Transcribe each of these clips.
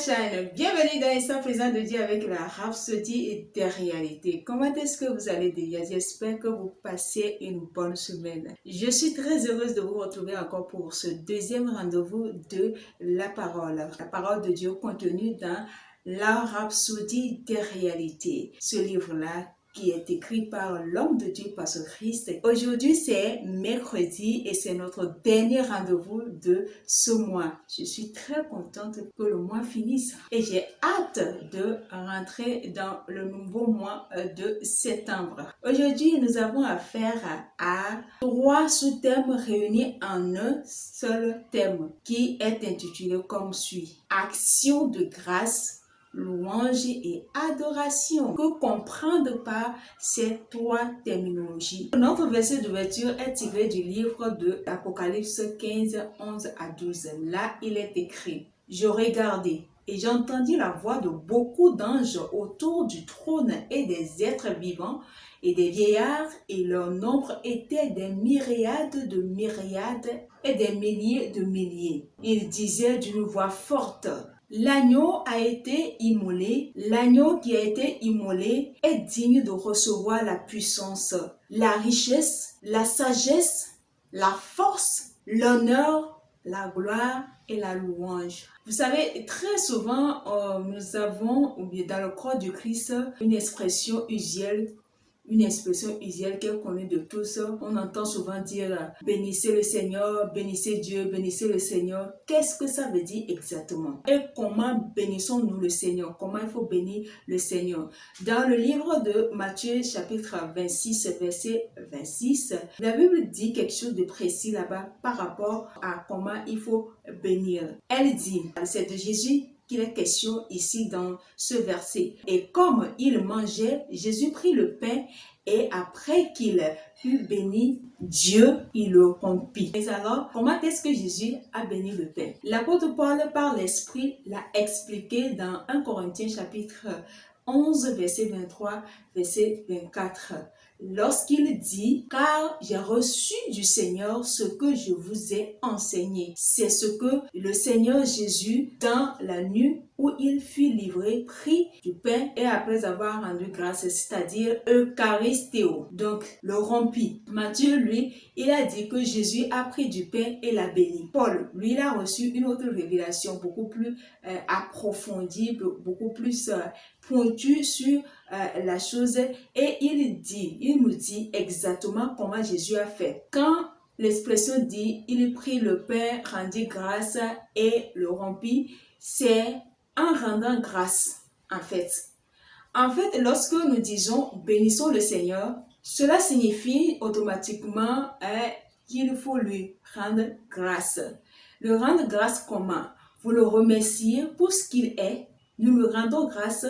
Shine, bienvenue dans l'instant présent de Dieu avec la Rhapsodie des réalités. Comment est-ce que vous allez déjà? J'espère que vous passez une bonne semaine. Je suis très heureuse de vous retrouver encore pour ce deuxième rendez-vous de la parole de Dieu contenue dans la Rhapsodie des réalités. Ce livre-là qui est écrit par l'homme de Dieu, Pasteur Christ. Aujourd'hui, c'est mercredi et c'est notre dernier rendez-vous de ce mois. Je suis très contente que le mois finisse et j'ai hâte de rentrer dans le nouveau mois de septembre. Aujourd'hui, nous avons affaire à 3 sous-thèmes réunis en un seul thème qui est intitulé comme suit: Action de grâce, louange et adoration. Que comprendre par ces 3 terminologies? Notre verset d'ouverture est tiré du livre de Apocalypse 15, 11 à 12. Là, il est écrit: Je regardai et j'entendis la voix de beaucoup d'anges autour du trône et des êtres vivants et des vieillards, et leur nombre était des myriades de myriades et des milliers de milliers. Ils disaient d'une voix forte: L'agneau a été immolé, l'agneau qui a été immolé est digne de recevoir la puissance, la richesse, la sagesse, la force, l'honneur, la gloire et la louange. Vous savez, très souvent, nous avons, ou bien dans le corps du Christ, une expression usuelle qui est connue de tous. On entend souvent dire « Bénissez le Seigneur, bénissez Dieu, bénissez le Seigneur ». Qu'est-ce que ça veut dire exactement? Et comment bénissons-nous le Seigneur? Comment il faut bénir le Seigneur? Dans le livre de Matthieu, chapitre 26, verset 26, la Bible dit quelque chose de précis là-bas par rapport à comment il faut bénir. Elle dit, c'est de Jésus qu'il est question ici dans ce verset. Et comme il mangeait, Jésus prit le pain et après qu'il eut béni Dieu, il le rompit. Et alors, comment est-ce que Jésus a béni le pain? L'apôtre Paul, par l'Esprit, l'a expliqué dans 1 Corinthiens chapitre 11, verset 23, verset 24. Lorsqu'il dit: Car j'ai reçu du Seigneur ce que je vous ai enseigné. C'est ce que le Seigneur Jésus, dans la nuit où il fut livré, prit du pain et après avoir rendu grâce, c'est-à-dire Eucharistéo, donc le rompit. Matthieu, lui, il a dit que Jésus a pris du pain et l'a béni. Paul, lui, il a reçu une autre révélation beaucoup plus approfondie, beaucoup plus pointue sur la chose, et il nous dit exactement comment Jésus a fait. Quand l'expression dit il prit le pain, rendit grâce et le rompit, c'est en rendant grâce en fait. En fait, lorsque nous disons bénissons le Seigneur, cela signifie automatiquement qu'il faut lui rendre grâce. Le rendre grâce comment? Vous le remerciez pour ce qu'il est. Nous le rendons grâce.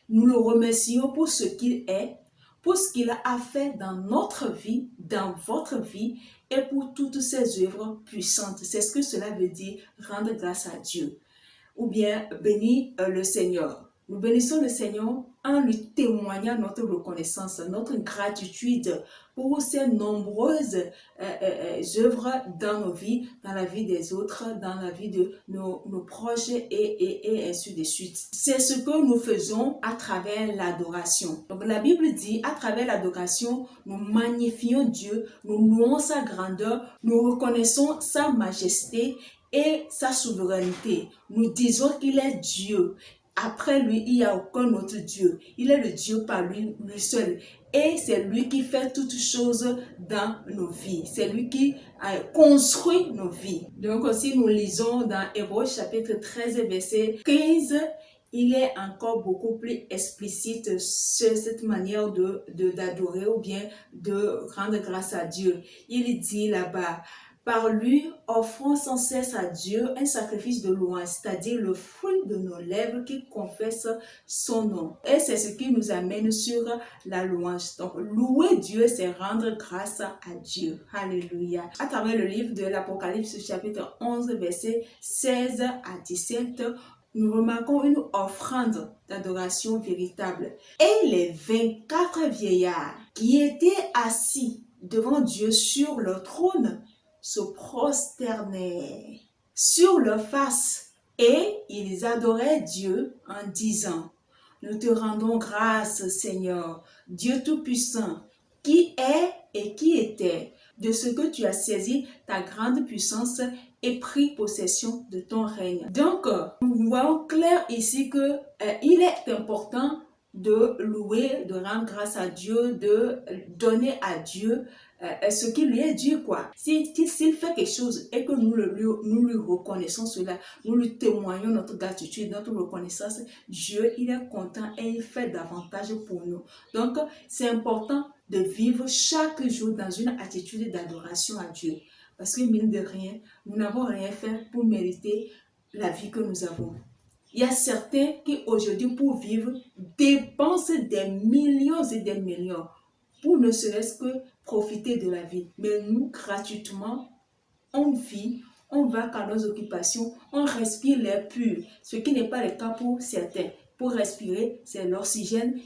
Nous le remercions pour ce qu'il est, pour ce qu'il a fait dans notre vie, dans votre vie et pour toutes ses œuvres puissantes. C'est ce que cela veut dire, rendre grâce à Dieu. Ou bien bénir le Seigneur. Nous bénissons le Seigneur en lui témoignant notre reconnaissance, notre gratitude pour ses nombreuses œuvres dans nos vies, dans la vie des autres, dans la vie de nos proches et ainsi de suite. C'est ce que nous faisons à travers l'adoration. Donc la Bible dit, à travers l'adoration, nous magnifions Dieu, nous louons sa grandeur, nous reconnaissons sa majesté et sa souveraineté. Nous disons qu'il est Dieu. Après lui, il n'y a aucun autre Dieu. Il est le Dieu par lui seul. Et c'est lui qui fait toutes choses dans nos vies. C'est lui qui construit nos vies. Donc aussi, nous lisons dans Hébreux chapitre 13, verset 15, il est encore beaucoup plus explicite sur cette manière d'adorer ou bien de rendre grâce à Dieu. Il dit là-bas: Par lui, offrons sans cesse à Dieu un sacrifice de louange, c'est-à-dire le fruit de nos lèvres qui confesse son nom. Et c'est ce qui nous amène sur la louange. Donc, louer Dieu, c'est rendre grâce à Dieu. Alléluia. À travers le livre de l'Apocalypse, chapitre 11, versets 16 à 17, nous remarquons une offrande d'adoration véritable. Et les 24 vieillards qui étaient assis devant Dieu sur leur trône se prosternèrent sur leur face Et ils adoraient Dieu en disant, nous te rendons grâce, Seigneur, Dieu Tout-Puissant, qui est et qui était, de ce que tu as saisi ta grande puissance et pris possession de ton règne. Donc, nous voyons clair ici que il est important de louer, de rendre grâce à Dieu, de donner à Dieu ce qui lui est dû, quoi. S'il fait quelque chose et que nous lui reconnaissons cela, nous lui témoignons notre gratitude, notre reconnaissance, Dieu, il est content et il fait davantage pour nous. Donc, c'est important de vivre chaque jour dans une attitude d'adoration à Dieu. Parce que mine de rien, nous n'avons rien fait pour mériter la vie que nous avons. Il y a certains qui aujourd'hui pour vivre dépensent des millions et des millions pour ne serait-ce que profiter de la vie. Mais nous, gratuitement, on vit, on va qu'à nos occupations, on respire l'air pur, ce qui n'est pas le cas pour certains. Pour respirer, c'est l'oxygène,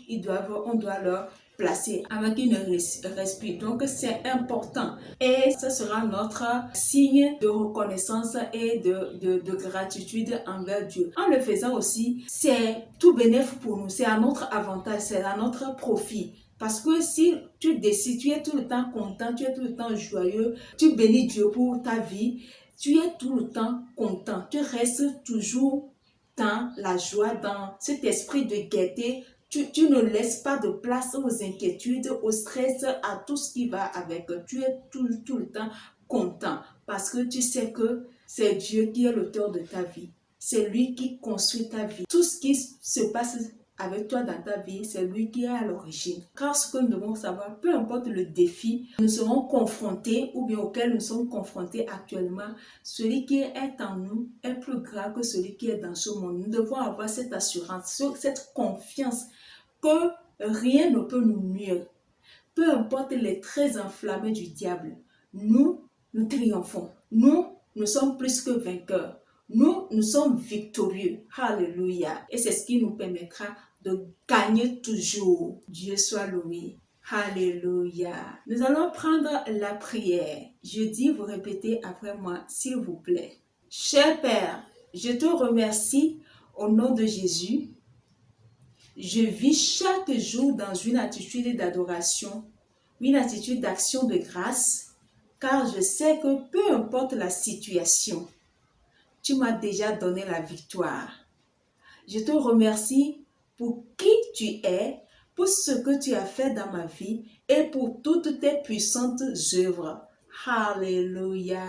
on doit leur placer avant qu'ils ne respirent. Donc, c'est important. Et ce sera notre signe de reconnaissance et de gratitude envers Dieu. En le faisant aussi, c'est tout bénéfique pour nous. C'est à notre avantage, c'est à notre profit. Parce que si tu décides, tu es tout le temps content, tu es tout le temps joyeux, tu bénis Dieu pour ta vie, tu es tout le temps content. Tu restes toujours dans la joie, dans cet esprit de gaieté. Tu ne laisses pas de place aux inquiétudes, au stress, à tout ce qui va avec. Tu es tout le temps content parce que tu sais que c'est Dieu qui est l'auteur de ta vie. C'est lui qui construit ta vie. Tout ce qui se passe avec toi dans ta vie, c'est lui qui est à l'origine. Car ce que nous devons savoir, peu importe le défi, nous serons confrontés ou bien auquel nous sommes confrontés actuellement, celui qui est en nous est plus grand que celui qui est dans ce monde. Nous devons avoir cette assurance, cette confiance que rien ne peut nous nuire. Peu importe les traits enflammés du diable, nous triomphons. Nous sommes plus que vainqueurs. Nous sommes victorieux. Alléluia. Et c'est ce qui nous permettra de gagner toujours. Dieu soit loué. Alléluia. Nous allons prendre la prière. Je dis, vous répétez après moi, s'il vous plaît. Cher Père, je te remercie au nom de Jésus. Je vis chaque jour dans une attitude d'adoration, une attitude d'action de grâce, car je sais que peu importe la situation, tu m'as déjà donné la victoire. Je te remercie pour qui tu es, pour ce que tu as fait dans ma vie et pour toutes tes puissantes œuvres. Alléluia.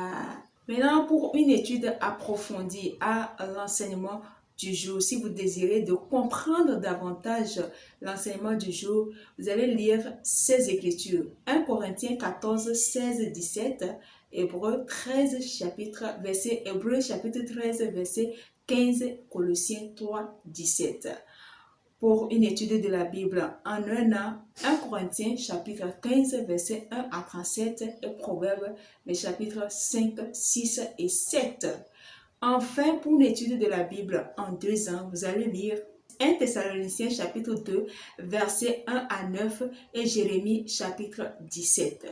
Maintenant, pour une étude approfondie à l'enseignement du jour, si vous désirez de comprendre davantage l'enseignement du jour, vous allez lire ces écritures. 1 Corinthiens 14, 16, 17, Hébreux 13, chapitre 13, verset 15, Colossiens 3, 17. Pour une étude de la Bible en un an, 1 Corinthiens chapitre 15, verset 1 à 37 et Proverbes, les chapitres 5, 6 et 7. Enfin, pour une étude de la Bible en 2 ans, vous allez lire 1 Thessaloniciens chapitre 2, versets 1 à 9 et Jérémie chapitre 17.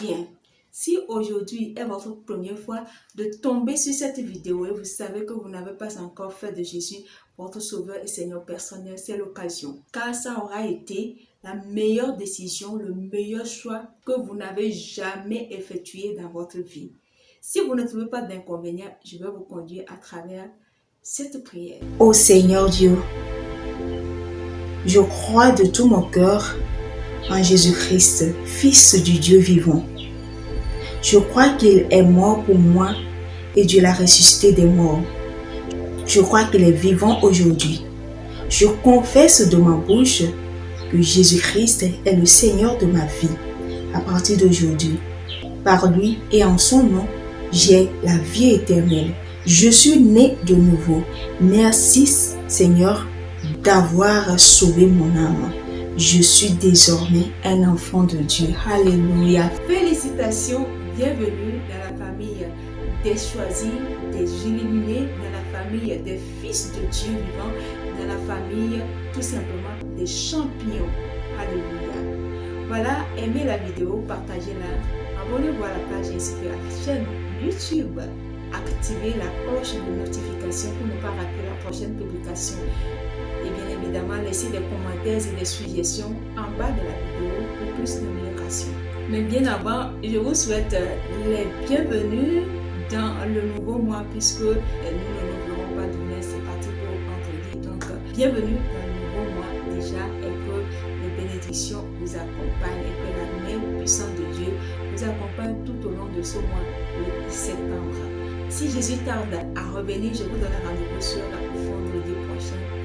Bien. Si aujourd'hui est votre première fois de tomber sur cette vidéo et vous savez que vous n'avez pas encore fait de Jésus votre sauveur et Seigneur personnel, c'est l'occasion. Car ça aura été la meilleure décision, le meilleur choix que vous n'avez jamais effectué dans votre vie. Si vous ne trouvez pas d'inconvénient, je vais vous conduire à travers cette prière. Ô Seigneur Dieu, je crois de tout mon cœur en Jésus-Christ, Fils du Dieu vivant. Je crois qu'il est mort pour moi et Dieu l'a ressuscité des morts. Je crois qu'il est vivant aujourd'hui. Je confesse de ma bouche que Jésus-Christ est le Seigneur de ma vie à partir d'aujourd'hui. Par lui et en son nom, j'ai la vie éternelle. Je suis né de nouveau. Merci Seigneur d'avoir sauvé mon âme. Je suis désormais un enfant de Dieu. Alléluia. Félicitations, bienvenue dans la famille des choisis, des illuminés, dans la famille des fils de Dieu vivant, dans la famille tout simplement des champions. Alléluia. Voilà, aimez la vidéo, partagez-la, abonnez-vous à la page ainsi que à la chaîne YouTube. activer la cloche de notification pour ne pas rater la prochaine publication. Et bien évidemment, laissez des commentaires et des suggestions en bas de la vidéo pour plus d'amélioration. Mais bien avant, je vous souhaite les bienvenus dans le nouveau mois puisque nous ne nous verrons pas demain, c'est parti pour vendredi. Donc, bienvenue dans le nouveau mois déjà et que les bénédictions vous accompagnent et que la main puissante de Dieu vous accompagne tout au long de ce mois, le 10 septembre. Si Jésus tarde à revenir, je vous donne rendez-vous sur vendredi prochain